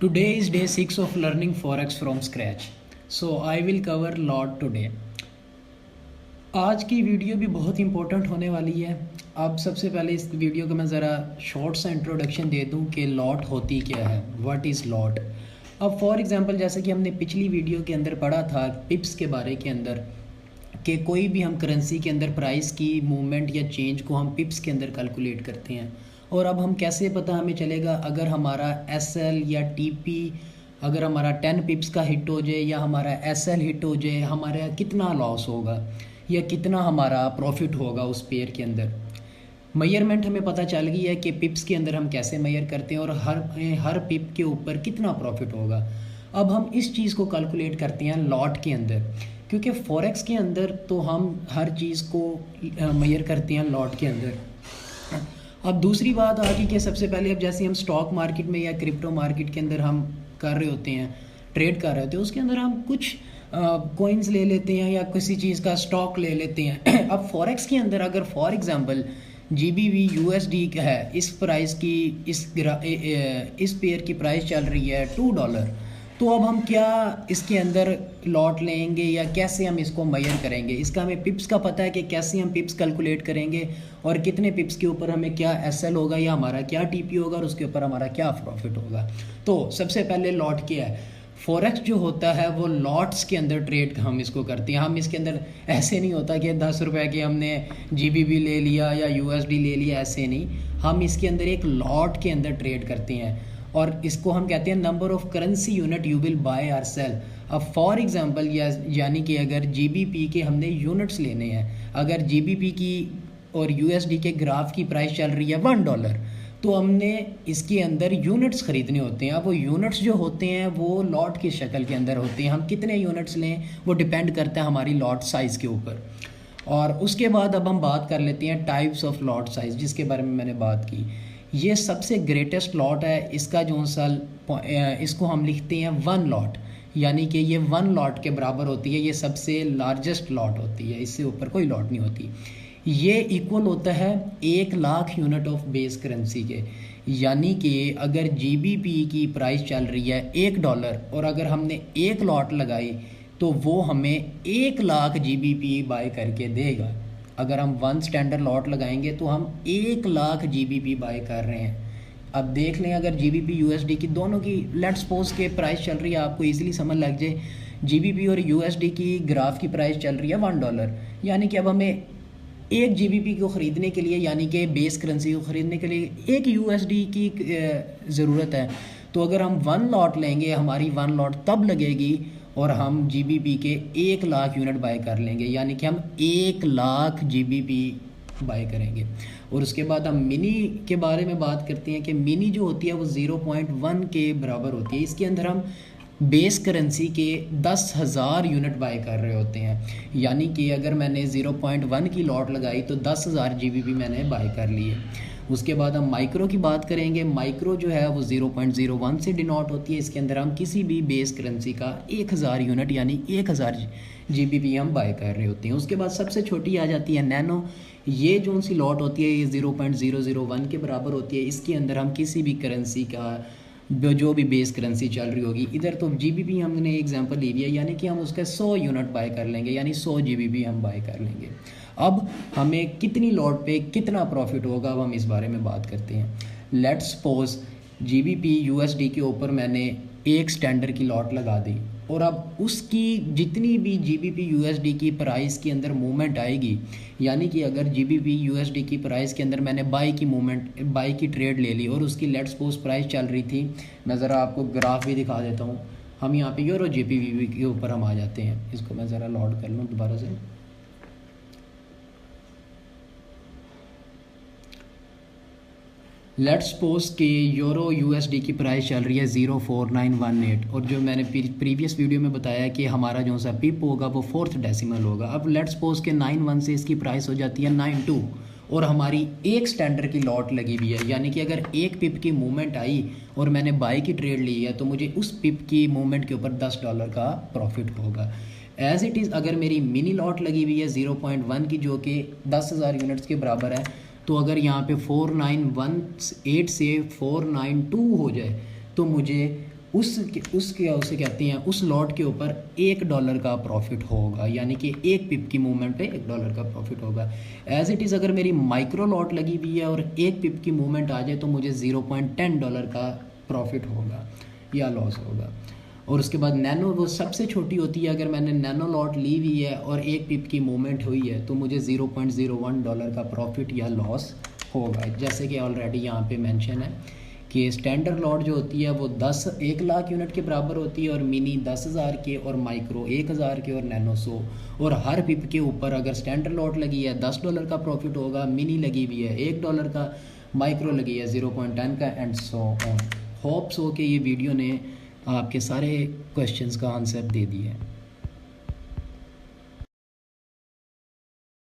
Today is day 6 of learning Forex from scratch. So I will cover lot today. आज की video भी बहुत important होने वाली है। अब सबसे पहले इस वीडियो को मैं ज़रा शॉर्ट सा इंट्रोडक्शन दे दूं कि लॉट होती क्या है, व्हाट इज़ लॉट। अब फॉर एग्जांपल जैसे कि हमने पिछली वीडियो के अंदर पढ़ा था पिप्स के बारे के अंदर कि कोई भी हम करेंसी के अंदर प्राइस की मूवमेंट या चेंज को हम पिप्स के अंदर कैलकुलेट करते हैं। और अब हम कैसे पता हमें चलेगा अगर हमारा एसएल या टीपी अगर हमारा 10 पिप्स का हिट हो जाए या हमारा एसएल हिट हो जाए, हमारा कितना लॉस होगा या कितना हमारा प्रॉफिट होगा उस पेयर के अंदर। मेजरमेंट हमें पता चल गई है कि पिप्स के अंदर हम कैसे मेजर करते हैं और हर पिप के ऊपर कितना प्रॉफिट होगा। अब हम इस चीज़ को कैलकुलेट करते हैं लॉट के अंदर, क्योंकि फॉरेक्स के अंदर तो हम हर चीज़ को मेजर करते हैं लॉट के अंदर। अब दूसरी बात आ गई कि सबसे पहले अब जैसे हम स्टॉक मार्केट में या क्रिप्टो मार्केट के अंदर हम कर रहे होते हैं, ट्रेड कर रहे होते हैं, उसके अंदर हम कुछ कॉइन्स ले लेते हैं या किसी चीज़ का स्टॉक ले लेते हैं। अब फॉरेक्स के अंदर अगर फॉर एग्जांपल जीबीवी यूएसडी है, इस प्राइस की इस पेयर की प्राइस चल रही है $2, तो अब हम क्या इसके अंदर लॉट लेंगे या कैसे हम इसको मेजर करेंगे। इसका हमें पिप्स का पता है कि कैसे हम पिप्स कैलकुलेट करेंगे और कितने पिप्स के ऊपर हमें क्या एसएल होगा या हमारा क्या टीपी होगा और उसके ऊपर हमारा क्या प्रॉफिट होगा। तो सबसे पहले लॉट क्या है। फॉरेक्स जो होता है वो लॉट्स के अंदर ट्रेड हम इसको करते हैं। हम इसके अंदर ऐसे नहीं होता कि 10 रुपए के हमने जीबीबी ले लिया या यूएसडी ले लिया, ऐसे नहीं। हम इसके अंदर एक लॉट के अंदर ट्रेड करते हैं और इसको हम कहते हैं number of currency unit you will buy और सेल। अब फॉर एग्जांपल यानी कि अगर जीबीपी के हमने यूनिट्स लेने हैं, अगर जीबीपी की और यूएसडी के ग्राफ की प्राइस चल रही है $1, तो हमने इसके अंदर यूनिट्स ख़रीदने होते हैं। अब वो यूनिट्स जो होते हैं वो लॉट की शक्ल के अंदर होते हैं। हम कितने यूनिट्स लें वो डिपेंड करता है हमारी लॉट साइज़ के ऊपर। और उसके बाद अब हम बात कर लेते हैं टाइप्स ऑफ लॉट साइज़, जिसके बारे में मैंने बात की। ये सबसे ग्रेटेस्ट लॉट है, इसका जो सल इसको हम लिखते हैं 1 लॉट, यानी कि ये 1 लॉट के बराबर होती है। ये सबसे लार्जेस्ट लॉट होती है, इससे ऊपर कोई लॉट नहीं होती। ये इक्वल होता है 1,00,000 यूनिट ऑफ बेस करेंसी के, यानी कि अगर जीबीपी की प्राइस चल रही है $1 और अगर हमने 1 लॉट लगाई तो वो हमें 1,00,000 जीबीपी बाय करके देगा। अगर हम 1 स्टैंडर्ड लॉट लगाएंगे तो हम 1,00,000 जीबीपी बाय कर रहे हैं। अब देख लें अगर जीबीपी यूएसडी की दोनों की लेट्स सपोज के प्राइस चल रही है, आपको इजीली समझ लग जाए। जीबीपी और यूएसडी की ग्राफ की प्राइस चल रही है $1, यानी कि अब हमें 1 जीबीपी को ख़रीदने के लिए, यानी कि बेस करेंसी को ख़रीदने के लिए 1 यूएसडी की ज़रूरत है। तो अगर हम 1 लॉट लेंगे, हमारी 1 लॉट तब लगेगी और हम जीबीपी के 1,00,000 यूनिट बाय कर लेंगे, यानी कि हम 1,00,000 जीबीपी बाय करेंगे। और उसके बाद हम मिनी के बारे में बात करते हैं कि मिनी जो होती है वो 0.1 के बराबर होती है। इसके अंदर हम बेस करेंसी के 10,000 यूनिट बाय कर रहे होते हैं, यानी कि अगर मैंने 0.1 की लॉट लगाई तो 10,000 जीबीपी मैंने बाय कर लिए। उसके बाद हम माइक्रो की बात करेंगे। माइक्रो जो है वो 0.01 से डिनोट होती है। इसके अंदर हम किसी भी बेस करेंसी का 1,000 यूनिट यानी 1,000 जीबीपी हम बाय कर रहे होते हैं। उसके बाद सबसे छोटी आ जाती है नैनो। ये जो सी लॉट होती है ये 0.001 के बराबर होती है। इसके अंदर हम किसी भी करेंसी का जो भी बेस करेंसी चल रही होगी, इधर तो जीबीपी हमने एग्जांपल ले लिया, यानी कि हम उसका 100 यूनिट बाय कर लेंगे, यानी 100 जीबीपी हम बाय कर लेंगे। अब हमें कितनी लॉट पे कितना प्रॉफिट होगा अब हम इस बारे में बात करते हैं। लेट्स सपोज जीबीपी यूएसडी के ऊपर मैंने 1 स्टैंडर्ड की लॉट लगा दी और अब उसकी जितनी भी जीबीपी यूएसडी की प्राइस के अंदर मूवमेंट आएगी, यानी कि अगर जीबीपी यूएसडी की प्राइस के अंदर मैंने बाई की ट्रेड ले ली और उसकी लेट्स सपोज प्राइस चल रही थी, मैं ज़रा आपको ग्राफ भी दिखा देता हूँ। हम यहाँ पे यूरो जीबीपी के ऊपर हम आ जाते हैं। इसको मैं ज़रा लोड कर लूँ दोबारा से। लेट्स सपोज के यूरो यूएसडी की प्राइस चल रही है 0.4918 और जो मैंने प्रीवियस वीडियो में बताया कि हमारा जो सा पिप होगा वो 4th डेसिमल होगा। अब लेट्स सपोज के 91 से इसकी प्राइस हो जाती है 92 और हमारी 1 स्टैंडर्ड की लॉट लगी हुई है, यानी कि अगर 1 पिप की मूवमेंट आई और मैंने बाई की ट्रेड ली है तो मुझे उस पिप की मूवमेंट के ऊपर $10 का प्रॉफिट होगा। एज इट इज़ अगर मेरी मिनी लॉट लगी हुई है 0.1 की जो कि 10,000 यूनिट्स के बराबर है, तो अगर यहाँ पे 4918 से 492 हो जाए तो मुझे उसके उसे कहते हैं उस लॉट के ऊपर $1 का प्रॉफिट होगा, यानी कि एक पिप की मूवमेंट पे $1 का प्रॉफिट होगा। एज इट इज़ अगर मेरी माइक्रो लॉट लगी हुई है और एक पिप की मूवमेंट आ जाए तो मुझे $0.10 का प्रॉफिट होगा या लॉस होगा। और उसके बाद नैनो वो सबसे छोटी होती है, अगर मैंने नैनो लॉट ली हुई है और एक पिप की मूवमेंट हुई है तो मुझे $0.01 का प्रॉफिट या लॉस होगा। जैसे कि ऑलरेडी यहाँ पे मेंशन है कि स्टैंडर्ड लॉट जो होती है वो 1 लाख यूनिट के बराबर होती है, और मिनी 10,000 के, और माइक्रो 1,000 के, और नैनो 100। और हर पिप के ऊपर अगर स्टैंडर्ड लॉट लगी है $10 का प्रॉफिट होगा, मिनी लगी हुई है $1 का, माइक्रो लगी है 0.10 का, एंड सो ऑन। होप्स हो कि ये वीडियो ने आपके सारे क्वेश्चंस का आंसर दे दिया है।